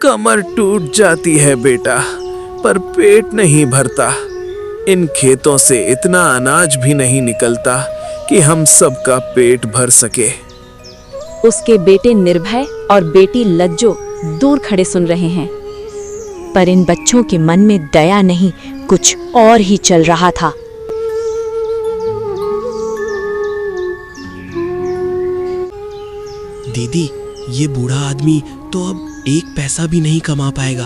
कमर टूट जाती है बेटा, पर पेट नहीं भरता। इन खेतों से इतना अनाज भी नहीं निकलता कि हम सबका पेट भर सके। उसके बेटे निर्भय और बेटी लज्जो दूर खड़े सुन रहे हैं, पर इन बच्चों के मन में दया नहीं, कुछ और ही चल रहा था। दीदी, ये बूढ़ा आदमी तो अब एक पैसा भी नहीं कमा पाएगा।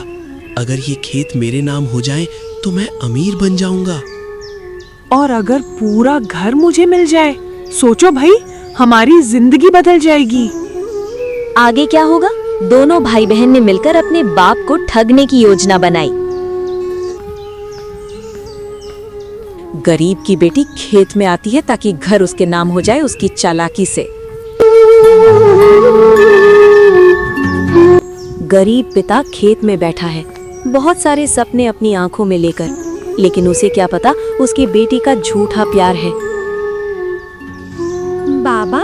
अगर ये खेत मेरे नाम हो जाए तो मैं अमीर बन जाऊंगा। और अगर पूरा घर मुझे मिल जाए, सोचो भाई, हमारी जिंदगी बदल जाएगी। आगे क्या होगा? दोनों भाई बहन ने मिलकर अपने बाप को ठगने की योजना बनाई। गरीब की बेटी खेत में आती है ताकि घर उसके नाम हो जाए उसकी चालाकी से। गरीब पिता खेत में बैठा है, बहुत सारे सपने अपनी आंखों में लेकर, लेकिन उसे क्या पता उसकी बेटी का झूठा प्यार है। बाबा,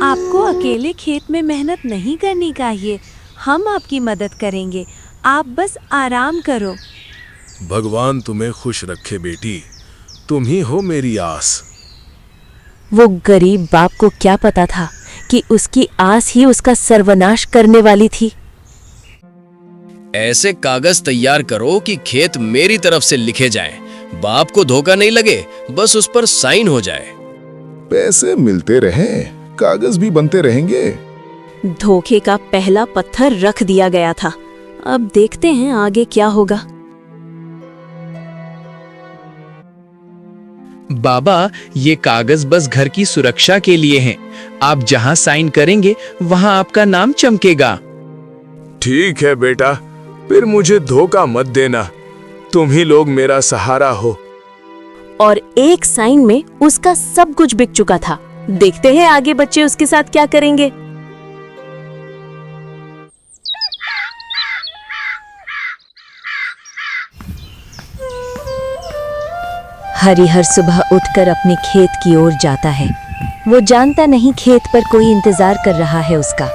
आपको अकेले खेत में मेहनत नहीं करनी चाहिए, हम आपकी मदद करेंगे, आप बस आराम करो। भगवान तुम्हें खुश रखे बेटी, तुम ही हो मेरी आस। वो गरीब बाप को क्या पता था कि उसकी आस ही उसका सर्वनाश करने वाली थी। ऐसे कागज तैयार करो कि खेत मेरी तरफ से लिखे जाएं। बाप को धोखा नहीं लगे, बस उस पर साइन हो जाए। पैसे मिलते रहें, कागज भी बनते रहेंगे। धोखे का पहला पत्थर रख दिया गया था। अब देखते हैं आगे क्या होगा। बाबा, ये कागज बस घर की सुरक्षा के लिए हैं। आप जहां साइन करेंगे वहां आपका नाम चमकेगा। ठीक है बेटा, फिर मुझे धोखा मत देना, तुम ही लोग मेरा सहारा हो। और एक साइन में उसका सब कुछ बिक चुका था। देखते हैं आगे बच्चे उसके साथ क्या करेंगे। हरिहर सुबह उठकर अपने खेत की ओर जाता है। वो जानता नहीं खेत पर कोई इंतजार कर रहा है उसका।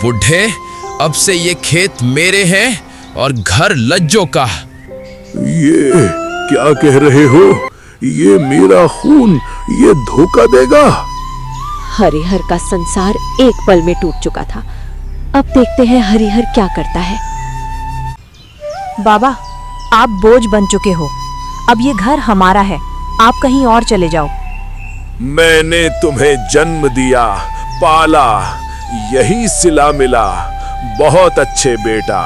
बुढ़े, अब से ये खेत मेरे हैं और घर लज्जो का। ये क्या कह रहे हो? ये मेरा खून, ये धोखा देगा? हरिहर का संसार एक पल में टूट चुका था। अब देखते हैं हरिहर क्या करता है। बाबा, आप बोझ बन चुके हो, अब ये घर हमारा है, आप कहीं और चले जाओ। मैंने तुम्हें जन्म दिया, पाला, यही सिला मिला। बहुत अच्छे बेटा।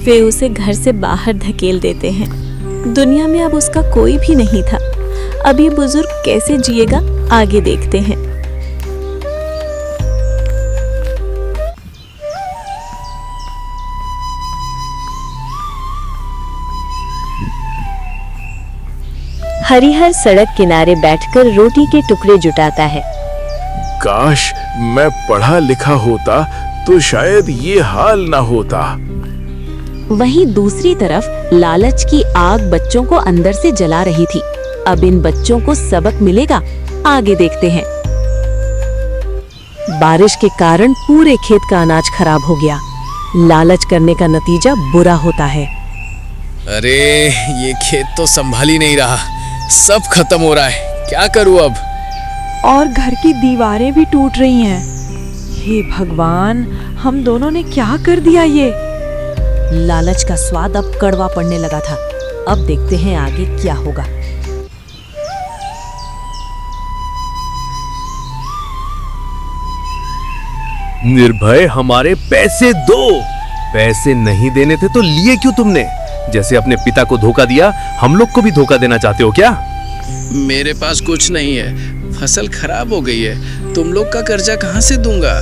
वे उसे घर से बाहर धकेल देते हैं। दुनिया में अब उसका कोई भी नहीं था। अब ये बुजुर्ग कैसे जिएगा, आगे देखते हैं। हरिहर सड़क किनारे बैठकर रोटी के टुकड़े जुटाता है। काश मैं पढ़ा लिखा होता तो शायद ये हाल ना होता। वहीं दूसरी तरफ लालच की आग बच्चों को अंदर से जला रही थी। अब इन बच्चों को सबक मिलेगा, आगे देखते हैं। बारिश के कारण पूरे खेत का अनाज खराब हो गया। लालच करने का नतीजा बुरा होता है। अरे, ये खेत तो संभाल ही नहीं रहा, सब खत्म हो रहा है, क्या करूं अब? और घर की दीवारें भी टूट रही हैं। हे भगवान, हम दोनों ने क्या कर दिया ये? लालच का स्वाद अब कड़वा पड़ने लगा था। अब देखते हैं आगे क्या होगा। निर्भय, हमारे पैसे दो। पैसे नहीं देने थे तो लिए क्यों तुमने? जैसे अपने पिता को धोखा दिया, हम लोग को भी धोखा देना चाहते हो क्या? मेरे पास कुछ नहीं है, फसल खराब हो गई है, तुम लोग का कर्जा कहाँ से दूंगा?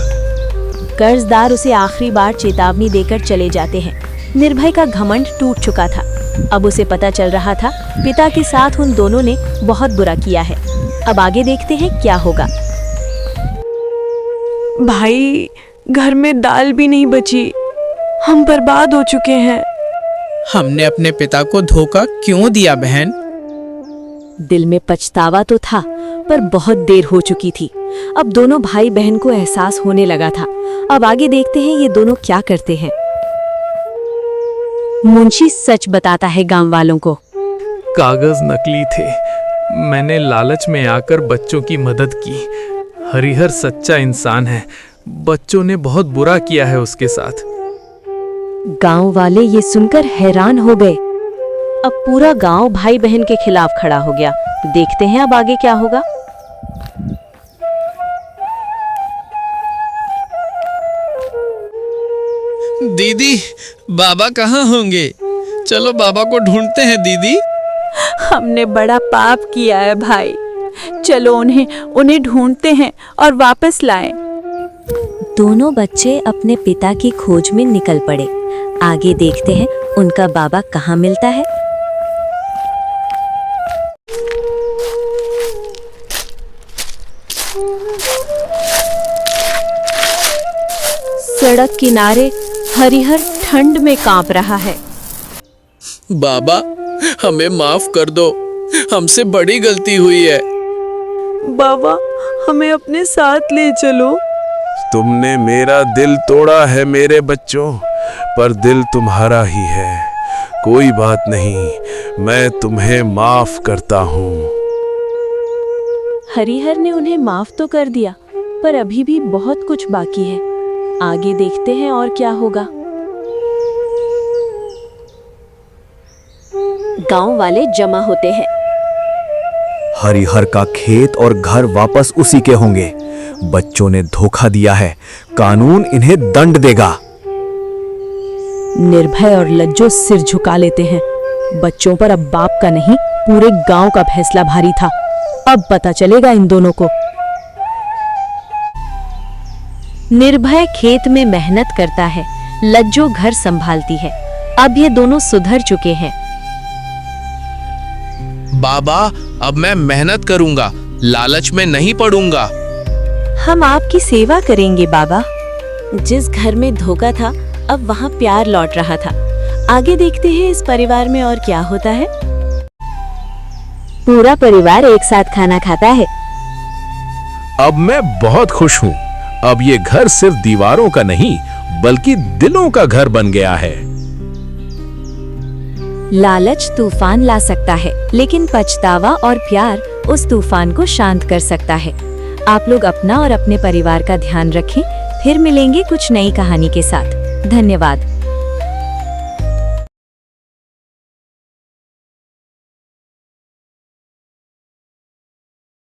कर्जदार उसे आखिरी बार चेतावनी देकर चले जाते हैं। निर्भय का घमंड टूट चुका था। अब उसे पता चल रहा था पिता के साथ उन दोनों ने बहुत बुरा किया है। अब आगे देखते हैं क्या होगा। भाई, घर में दाल भी नहीं बची। हम बर्बाद हो चुके हैं। हमने अपने पिता को धोखा क्यों दिया बहन? दिल में पछतावा तो था, पर बहुत देर हो चुकी थी। अब दोनों भाई बहन को एहसास होने लगा था। अब आगे देखते हैं ये दोनों क्या करते हैं। मुंशी सच बताता है गांव वालों को। कागज नकली थे। मैंने लालच में आकर बच्चों की मदद की। हरिहर सच्चा इंसान है। बच्चों ने बहुत बुरा किया है उसके साथ। गांव वाले ये सुनकर हैरान हो गए। अब पूरा गांव भाई बहन के खिलाफ खड़ा हो गया। देखते हैं अब आगे क्या होगा। दीदी, बाबा कहाँ होंगे? चलो बाबा को ढूंढते हैं दीदी। हमने बड़ा पाप किया है भाई। चलो उन्हें ढूंढते हैं और वापस लाएं। दोनों बच्चे अपने पिता की खोज में निकल पड़े। आगे देखते हैं उनका बाबा कहाँ मिलता है। सड़क किनारे हरिहर ठंड में कांप रहा है। बाबा, हमें माफ कर दो। हमसे बड़ी गलती हुई है। बाबा, हमें अपने साथ ले चलो। तुमने मेरा दिल तोड़ा है मेरे बच्चों, पर दिल तुम्हारा ही है। कोई बात नहीं, मैं तुम्हें माफ करता हूँ। हरिहर ने उन्हें माफ तो कर दिया, पर अभी भी बहुत कुछ बाकी है। आगे देखते हैं और क्या होगा। गांव वाले जमा होते हैं। हरिहर का खेत और घर वापस उसी के होंगे। बच्चों ने धोखा दिया है, कानून इन्हें दंड देगा। निर्भय और लज्जो सिर झुका लेते हैं। बच्चों पर अब बाप का नहीं, पूरे गांव का फैसला भारी था। अब पता चलेगा इन दोनों को। निर्भय खेत में मेहनत करता है, लज्जो घर संभालती है। अब ये दोनों सुधर चुके हैं। बाबा, अब मैं मेहनत करूंगा, लालच में नहीं पड़ूंगा। हम आपकी सेवा करेंगे बाबा। जिस घर में धोखा था, अब वहाँ प्यार लौट रहा था। आगे देखते हैं इस परिवार में और क्या होता है। पूरा परिवार एक साथ खाना खाता है। अब मैं बहुत खुश हूँ। अब ये घर सिर्फ दीवारों का नहीं, बल्कि दिलों का घर बन गया है। लालच तूफान ला सकता है, लेकिन पछतावा और प्यार उस तूफान को शांत कर सकता है। आप लोग अपना और अपने परिवार का ध्यान रखें। फिर मिलेंगे कुछ नई कहानी के साथ। धन्यवाद।